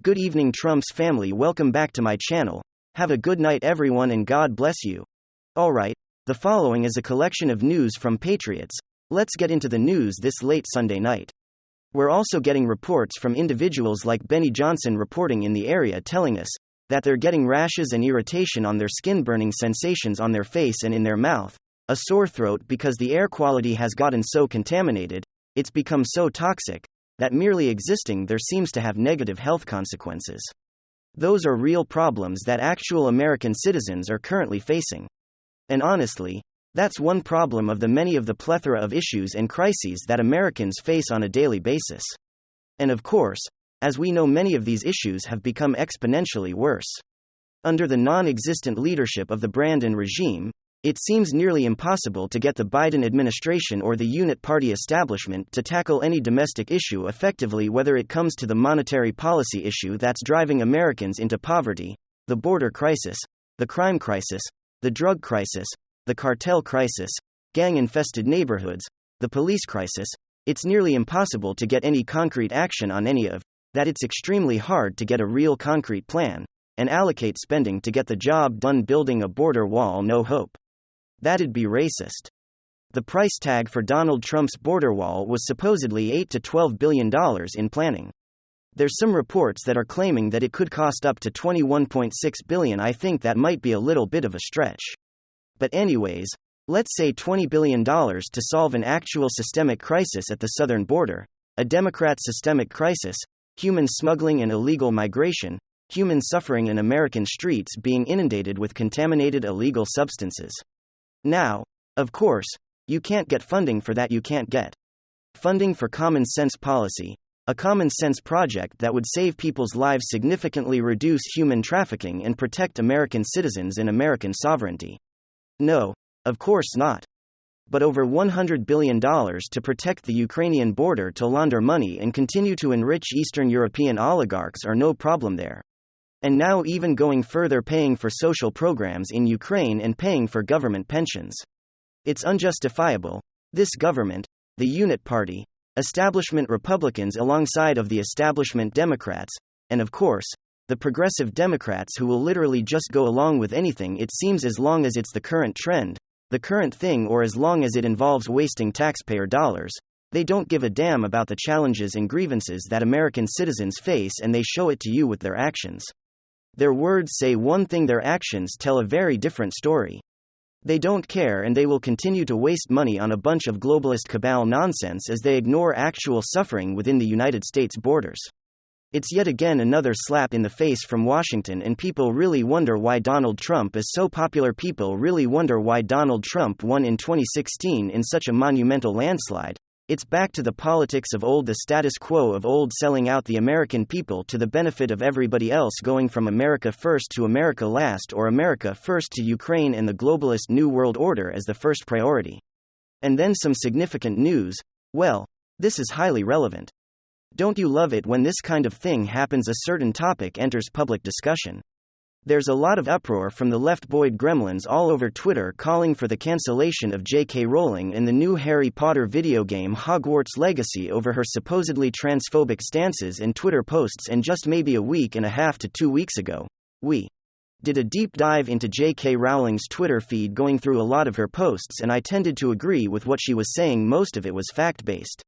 Good evening, Trump's family. Welcome back to my channel. Have a good night, everyone, and God bless you. Alright, the following is a collection of news from Patriots. Let's get into the news this late Sunday night. We're also getting reports from individuals like Benny Johnson reporting in the area telling us that they're getting rashes and irritation on their skin, burning sensations on their face and in their mouth, a sore throat because the air quality has gotten so contaminated, it's become so toxic, that merely existing there seems to have negative health consequences. Those are real problems that actual American citizens are currently facing. And honestly, that's one problem of the many of the plethora of issues and crises that Americans face on a daily basis. And of course, as we know, many of these issues have become exponentially worse. Under the non-existent leadership of the Brandon regime, it seems nearly impossible to get the Biden administration or the unit party establishment to tackle any domestic issue effectively, whether it comes to the monetary policy issue that's driving Americans into poverty, the border crisis, the crime crisis, the drug crisis, the cartel crisis, gang-infested neighborhoods, the police crisis. It's nearly impossible to get any concrete action on any of that. It's extremely hard to get a real concrete plan and allocate spending to get the job done. Building a border wall, no hope. That'd be racist. The price tag for Donald Trump's border wall was supposedly $8 to $12 billion in planning. There's some reports that are claiming that it could cost up to $21.6 billion. I think that might be a little bit of a stretch. But anyways, let's say $20 billion to solve an actual systemic crisis at the southern border, a Democrat systemic crisis, human smuggling and illegal migration, human suffering in American streets being inundated with contaminated illegal substances. Now, of course, you can't get funding for that. You can't get funding for common sense policy, a common sense project that would save people's lives, significantly reduce human trafficking, and protect American citizens and American sovereignty. No, of course not. But over $100 billion to protect the Ukrainian border, to launder money and continue to enrich Eastern European oligarchs are no problem there. And now even going further, paying for social programs in Ukraine and paying for government pensions. It's unjustifiable. This government, the unit party, establishment Republicans alongside of the establishment Democrats, and of course, the progressive Democrats who will literally just go along with anything, it seems, as long as it's the current trend, the current thing, or as long as it involves wasting taxpayer dollars. They don't give a damn about the challenges and grievances that American citizens face, and they show it to you with their actions. Their words say one thing, their actions tell a very different story. They don't care, and they will continue to waste money on a bunch of globalist cabal nonsense as they ignore actual suffering within the United States borders. It's yet again another slap in the face from Washington, and people really wonder why Donald Trump is so popular. People really wonder why Donald Trump won in 2016 in such a monumental landslide. It's back to the politics of old, the status quo of old, selling out the American people to the benefit of everybody else, going from America first to America last, or America first to Ukraine and the globalist New World Order as the first priority. And then some significant news. Well, this is highly relevant. Don't you love it when this kind of thing happens? A certain topic enters public discussion. There's a lot of uproar from the left-boid gremlins all over Twitter calling for the cancellation of J.K. Rowling and the new Harry Potter video game Hogwarts Legacy over her supposedly transphobic stances and Twitter posts. And just maybe a week and a half to 2 weeks ago, we did a deep dive into J.K. Rowling's Twitter feed, going through a lot of her posts, and I tended to agree with what she was saying. Most of it was fact-based.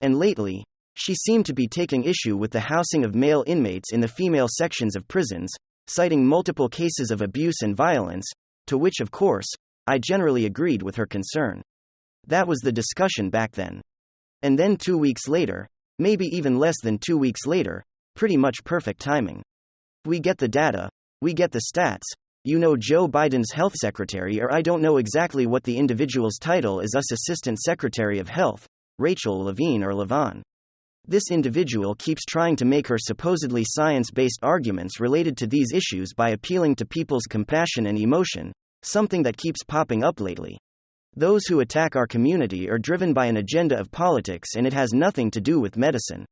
And lately, she seemed to be taking issue with the housing of male inmates in the female sections of prisons, citing multiple cases of abuse and violence, to which, of course, I generally agreed with her concern. That was the discussion back then. And then 2 weeks later, maybe even less than 2 weeks later, pretty much perfect timing. We get the data, we get the stats. You know, Joe Biden's health secretary, or I don't know exactly what the individual's title is, us Assistant Secretary of Health, Rachel Levine or Levon. This individual keeps trying to make her supposedly science-based arguments related to these issues by appealing to people's compassion and emotion, something that keeps popping up lately. Those who attack our community are driven by an agenda of politics, and it has nothing to do with medicine.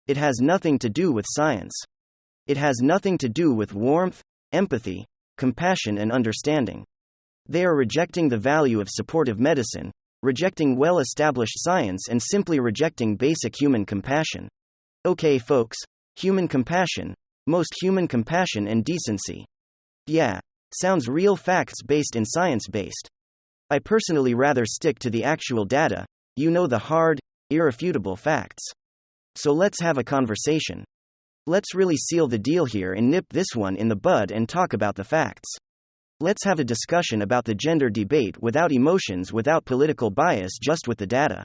It has nothing to do with science. It has nothing to do with warmth, empathy, compassion, and understanding. They are rejecting the value of supportive medicine, rejecting well-established science, and simply rejecting basic human compassion. Okay, folks, human compassion, Most human compassion and decency. Yeah. Sounds real facts based in science based. I personally rather stick to the actual data, the hard, irrefutable facts. So let's have a conversation. Let's really seal the deal here and nip this one in the bud and talk about the facts. Let's have a discussion about the gender debate without emotions, without political bias, just with the data.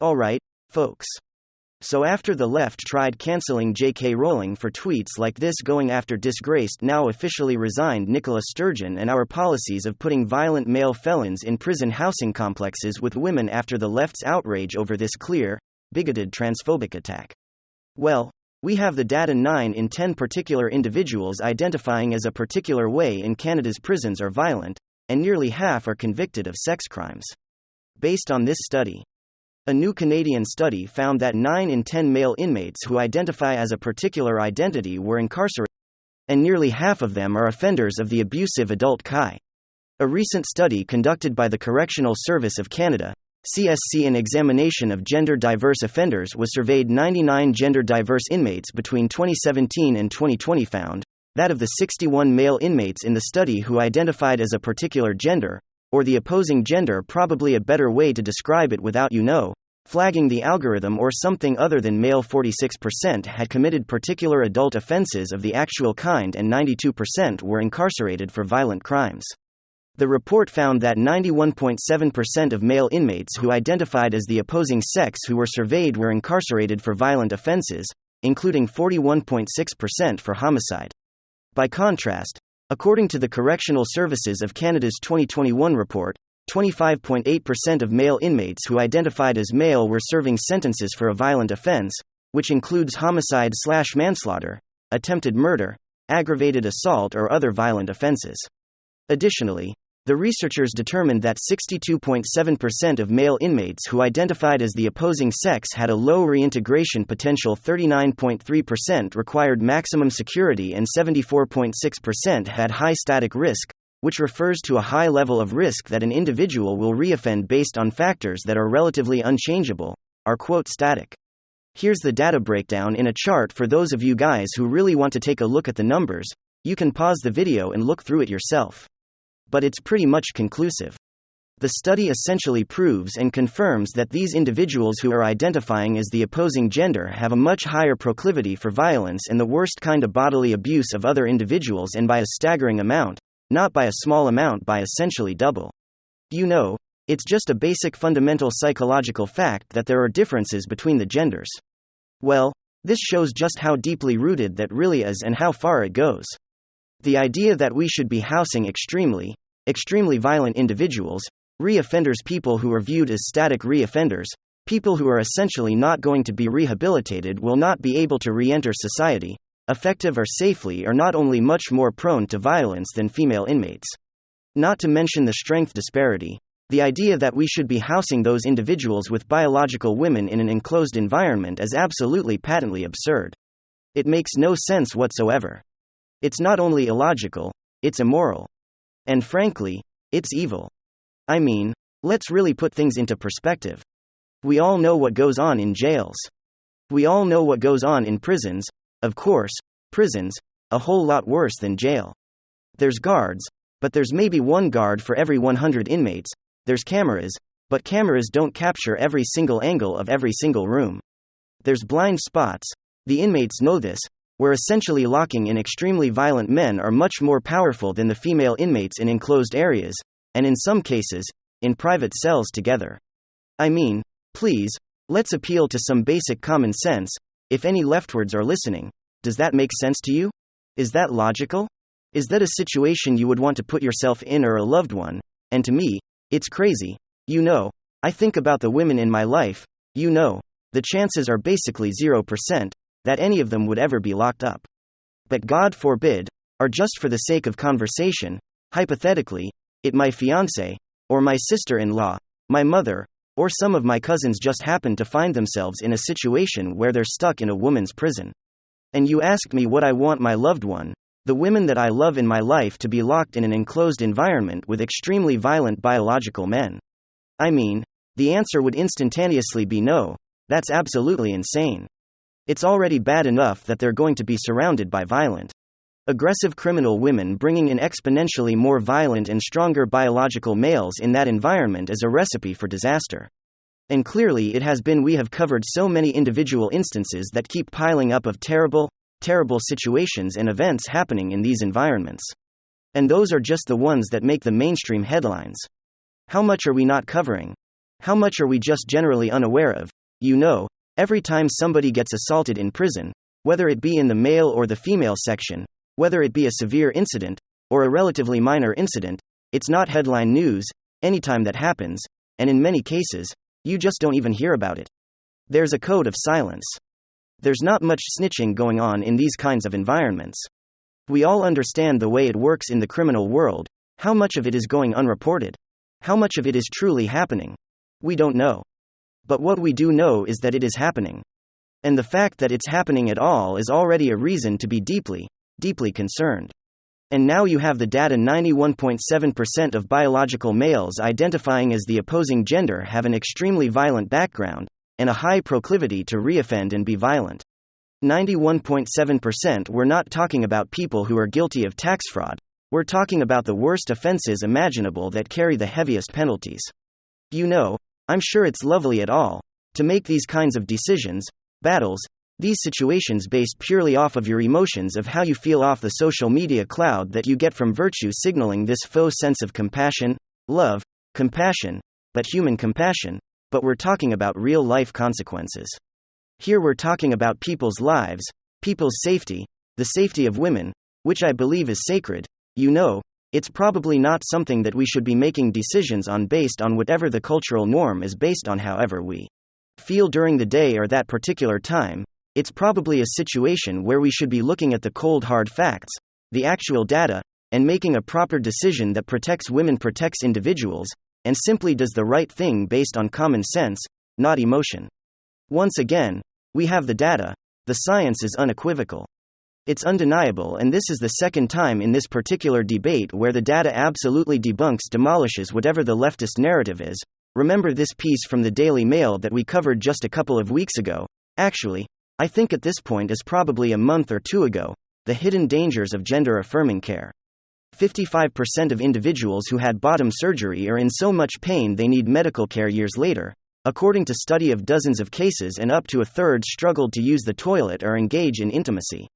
Alright, folks. So after the left tried cancelling J.K. Rowling for tweets like this, going after disgraced, now officially resigned Nicola Sturgeon, and our policies of putting violent male felons in prison housing complexes with women after the left's outrage over this clear, bigoted transphobic attack. Well, we have the data. 9 in 10 particular individuals identifying as a particular way in Canada's prisons are violent, and nearly half are convicted of sex crimes. Based on this study, a new Canadian study found that 9 in 10 male inmates who identify as a particular identity were incarcerated, and nearly half of them are offenders of the abusive adult CHI. A recent study conducted by the Correctional Service of Canada, CSC, an examination of gender-diverse offenders, was surveyed 99 gender-diverse inmates between 2017 and 2020 found that of the 61 male inmates in the study who identified as a particular gender, or the opposing gender, probably a better way to describe it without flagging the algorithm or something other than male, 46% had committed particular adult offenses of the actual kind and 92% were incarcerated for violent crimes. The report found that 91.7% of male inmates who identified as the opposing sex who were surveyed were incarcerated for violent offenses, including 41.6% for homicide. By contrast, according to the Correctional Services of Canada's 2021 report, 25.8% of male inmates who identified as male were serving sentences for a violent offense, which includes homicide/manslaughter, attempted murder, aggravated assault, or other violent offenses. Additionally, the researchers determined that 62.7% of male inmates who identified as the opposing sex had a low reintegration potential, 39.3% required maximum security, and 74.6% had high static risk, which refers to a high level of risk that an individual will reoffend based on factors that are relatively unchangeable, are static. Here's the data breakdown in a chart for those of you guys who really want to take a look at the numbers. You can pause the video and look through it yourself. But it's pretty much conclusive. The study essentially proves and confirms that these individuals who are identifying as the opposing gender have a much higher proclivity for violence and the worst kind of bodily abuse of other individuals, and by a staggering amount, not by a small amount, by essentially double. It's just a basic fundamental psychological fact that there are differences between the genders. Well, this shows just how deeply rooted that really is and how far it goes. The idea that we should be housing extremely violent individuals, re-offenders, people who are viewed as static re-offenders, people who are essentially not going to be rehabilitated, will not be able to re-enter society, effective or safely, are not only much more prone to violence than female inmates. Not to mention the strength disparity. The idea that we should be housing those individuals with biological women in an enclosed environment is absolutely patently absurd. It makes no sense whatsoever. It's not only illogical, it's immoral. And frankly, it's evil. I mean, let's really put things into perspective. We all know what goes on in jails. We all know what goes on in prisons. Of course, prisons, a whole lot worse than jail. There's guards, but there's maybe one guard for every 100 inmates. There's cameras, but cameras don't capture every single angle of every single room. There's blind spots, the inmates know this, where essentially locking in extremely violent men are much more powerful than the female inmates in enclosed areas, and in some cases, in private cells together. I mean, please, let's appeal to some basic common sense. If any leftwards are listening, does that make sense to you? Is that logical? Is that a situation you would want to put yourself in, or a loved one? And to me, it's crazy. I think about the women in my life. The chances are basically 0% that any of them would ever be locked up. But God forbid, or just for the sake of conversation, hypothetically, my fiancé, or my sister-in-law, my mother, or some of my cousins just happen to find themselves in a situation where they're stuck in a woman's prison. And you ask me what I want my loved one, the women that I love in my life, to be locked in an enclosed environment with extremely violent biological men. I mean, the answer would instantaneously be no. That's absolutely insane. It's already bad enough that they're going to be surrounded by violent, aggressive criminal women, bringing in exponentially more violent and stronger biological males in that environment as a recipe for disaster. And clearly it has been. We have covered so many individual instances that keep piling up of terrible, terrible situations and events happening in these environments. And those are just the ones that make the mainstream headlines. How much are we not covering? How much are we just generally unaware of? Every time somebody gets assaulted in prison, whether it be in the male or the female section, whether it be a severe incident, or a relatively minor incident, it's not headline news, anytime that happens, and in many cases, you just don't even hear about it. There's a code of silence. There's not much snitching going on in these kinds of environments. We all understand the way it works in the criminal world. How much of it is going unreported? How much of it is truly happening? We don't know. But what we do know is that it is happening. And the fact that it's happening at all is already a reason to be deeply, deeply concerned. And now you have the data: 91.7% of biological males identifying as the opposing gender have an extremely violent background, and a high proclivity to reoffend and be violent. 91.7%. We're not talking about people who are guilty of tax fraud. We're talking about the worst offenses imaginable that carry the heaviest penalties. I'm sure it's lovely at all to make these kinds of decisions, battles, these situations based purely off of your emotions, of how you feel off the social media cloud that you get from virtue signaling this faux sense of compassion, love, compassion, but human compassion. But we're talking about real life consequences. Here we're talking about people's lives, people's safety, the safety of women, which I believe is sacred. It's probably not something that we should be making decisions on based on whatever the cultural norm is based on, however we feel during the day or that particular time. It's probably a situation where we should be looking at the cold hard facts, the actual data, and making a proper decision that protects women, protects individuals, and simply does the right thing based on common sense, not emotion. Once again, we have the data, the science is unequivocal. It's undeniable, and this is the second time in this particular debate where the data absolutely debunks, demolishes whatever the leftist narrative is. Remember this piece from the Daily Mail that we covered just a couple of weeks ago? Actually, I think at this point is probably a month or two ago. The hidden dangers of gender-affirming care. 55% of individuals who had bottom surgery are in so much pain they need medical care years later, according to study of dozens of cases, and up to a third struggled to use the toilet or engage in intimacy.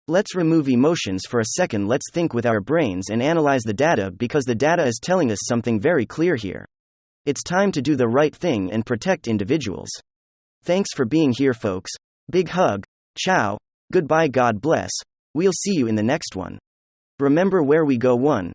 Let's remove emotions for a second. Let's think with our brains and analyze the data, because the data is telling us something very clear here. It's time to do the right thing and protect individuals. Thanks for being here, folks. Big hug. Ciao. Goodbye. God bless. We'll see you in the next one. Remember, where we go, one